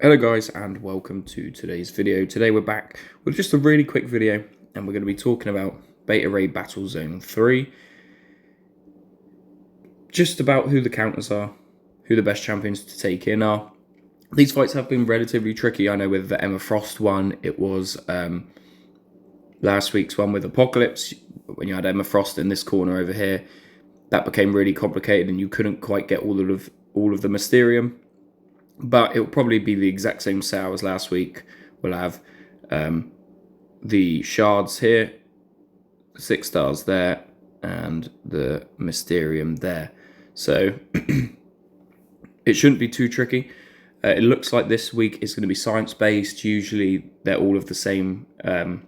Hello guys and welcome to today's video. Today we're back with just a really quick video and we're going to be talking about Beta Ray Battle Zone 3. Just about who the counters are, who the best champions to take in are. These fights have been relatively tricky. I know with the Emma Frost one, it was last week's one with Apocalypse. When you had Emma Frost in this corner over here, that became really complicated and you couldn't quite get all of the Mysterium. But it will probably be the exact same setup as last week. We'll have the shards here, 6 stars there, and the Mysterium there. So it shouldn't be too tricky. It looks like this week is going to be science-based. Usually they're all of the same. They're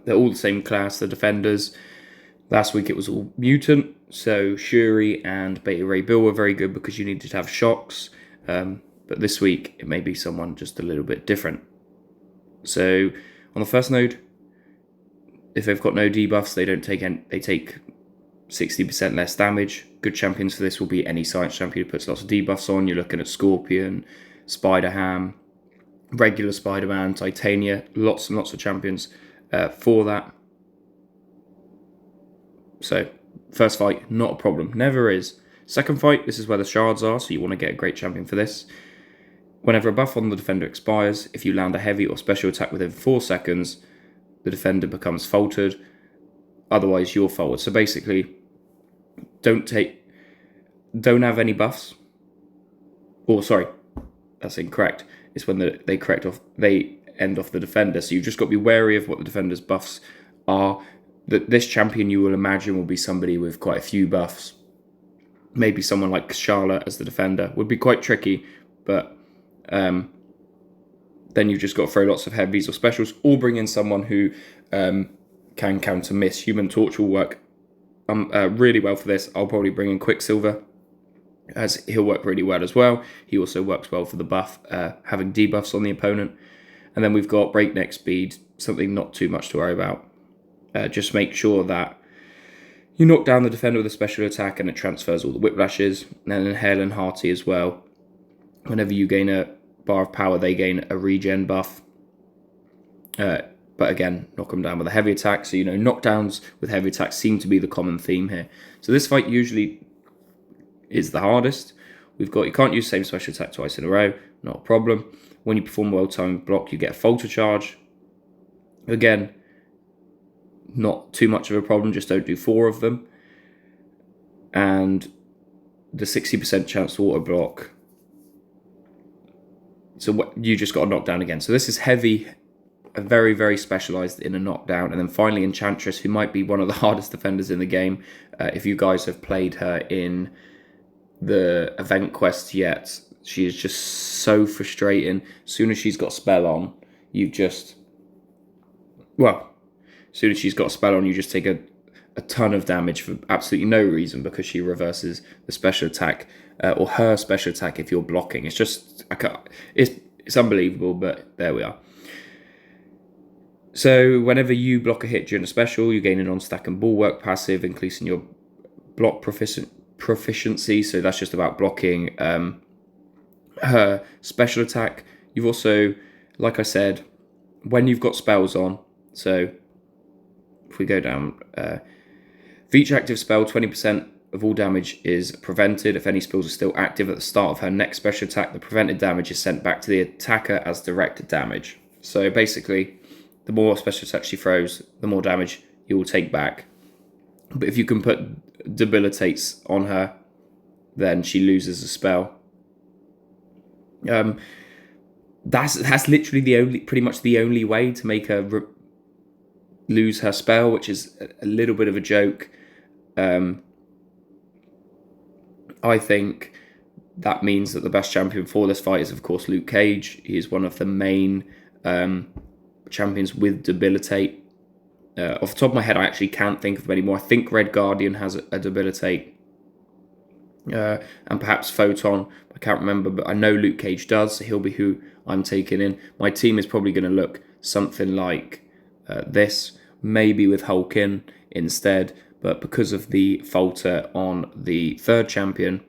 all the same class. The defenders. Last week it was all mutant. So Shuri and Beta Ray Bill were very good because you needed to have shocks. But this week it may be someone just a little bit different. So on the first node, if they've got no debuffs, they take 60% less damage. Good champions for this will be any science champion who puts lots of debuffs on. You're looking at Scorpion, Spider-Ham, regular Spider-Man, Titania, lots and lots of champions for that. So first fight, not a problem, never is. Second fight, this is where the shards are, so you want to get a great champion for this. Whenever a buff on the defender expires, if you land a heavy or special attack within 4 seconds, the defender becomes faltered. Otherwise, you're faltered. So basically, don't have any buffs. Or sorry, that's incorrect. It's when they end off the defender. So you've just got to be wary of what the defender's buffs are. That this champion you will imagine will be somebody with quite a few buffs. Maybe someone like Charlotte as the defender would be quite tricky, but then you've just got to throw lots of heavies or specials, or bring in someone who can counter miss. Human Torch will work really well for this. I'll probably bring in Quicksilver, as he'll work really well as well. He also works well for the buff, having debuffs on the opponent. And then we've got Breakneck Speed, something not too much to worry about. Just make sure that you knock down the defender with a special attack and it transfers all the whiplashes. And then Hale and Hearty as well. Whenever you gain a bar of power, they gain a regen buff. But again, knock them down with a heavy attack. So, knockdowns with heavy attacks seem to be the common theme here. So this fight usually is the hardest. You can't use the same special attack twice in a row. Not a problem. When you perform a well-timed block, you get a falter charge. Again, not too much of a problem, just don't do 4 of them. And the 60% chance to auto block. So you just got to knock down again. So this is heavy, very, very specialized in a knockdown. And then finally Enchantress, who might be one of the hardest defenders in the game. If you guys have played her in the event quest yet, she is just so frustrating. As soon as she's got spell on, as soon as she's got a spell on, you just take a ton of damage for absolutely no reason because she reverses the special attack or her special attack if you're blocking. It's just, it's unbelievable, but there we are. So whenever you block a hit during a special, you gain a non-stack and bulwark passive, increasing your block proficiency. So that's just about blocking her special attack. You've also, like I said, when you've got spells on, so if we go down, for each active spell, 20% of all damage is prevented. If any spells are still active at the start of her next special attack, the prevented damage is sent back to the attacker as direct damage. So basically, the more special attacks she throws, the more damage you will take back. But if you can put debilitates on her, then she loses a spell. That's literally pretty much the only way to make her lose her spell, which is a little bit of a joke. I think that means that the best champion for this fight is, of course, Luke Cage. He is one of the main champions with debilitate. Off the top of my head, I actually can't think of any more. I think Red Guardian has a debilitate, and perhaps Photon. I can't remember, but I know Luke Cage does. So he'll be who I'm taking in. My team is probably going to look something like this, maybe with Hulkin instead, but because of the falter on the third champion,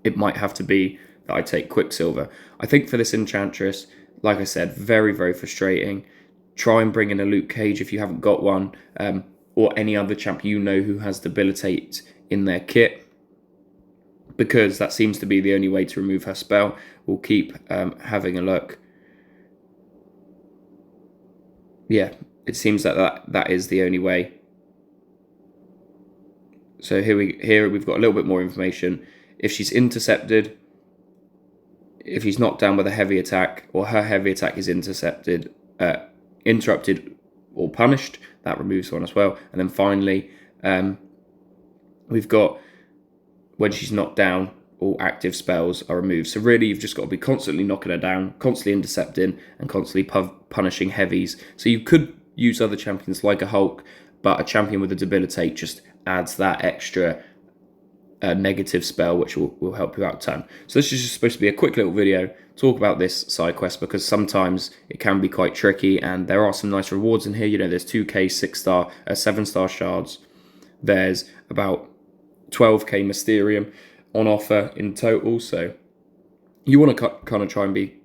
it might have to be that I take Quicksilver. I think for this Enchantress, like I said, very, very frustrating. Try and bring in a Luke Cage if you haven't got one, or any other champ you know who has Debilitate in their kit, because that seems to be the only way to remove her spell. We'll keep having a look. Yeah, it seems that is the only way. So here we've got a little bit more information. If she's intercepted, if he's knocked down with a heavy attack, or her heavy attack is interrupted or punished, that removes one as well. And then finally, we've got when she's knocked down, all active spells are removed. So really, you've just got to be constantly knocking her down, constantly intercepting, and constantly punishing heavies. So you could use other champions like a Hulk, but a champion with a Debilitate just adds that extra negative spell, which will help you out a ton. So this is just supposed to be a quick little video, talk about this side quest, because sometimes it can be quite tricky, and there are some nice rewards in here. You know, there's 2k 6-star, 7-star shards. There's about 12k Mysterium on offer in total, so you want to kind of try and be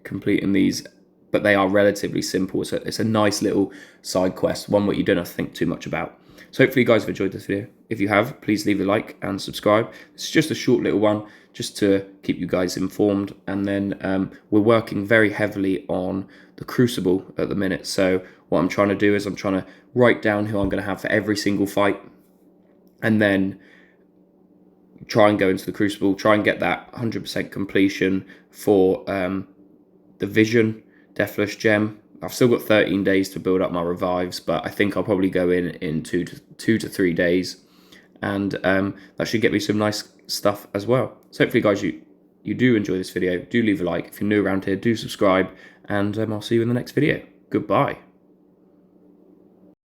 completing these, but they are relatively simple. So it's a nice little side quest, one what you don't have to think too much about. So hopefully you guys have enjoyed this video. If you have, please leave a like and subscribe. It's just a short little one, just to keep you guys informed. And then we're working very heavily on the Crucible at the minute. So what I'm trying to do is I'm trying to write down who I'm going to have for every single fight, and then try and go into the Crucible, try and get that 100% completion for the Vision Deathless Gem. I've still got 13 days to build up my revives, but I think I'll probably go in 2 to 3 days, and that should get me some nice stuff as well. So hopefully, guys, you do enjoy this video. Do leave a like. If you're new around here, do subscribe, and I'll see you in the next video. Goodbye.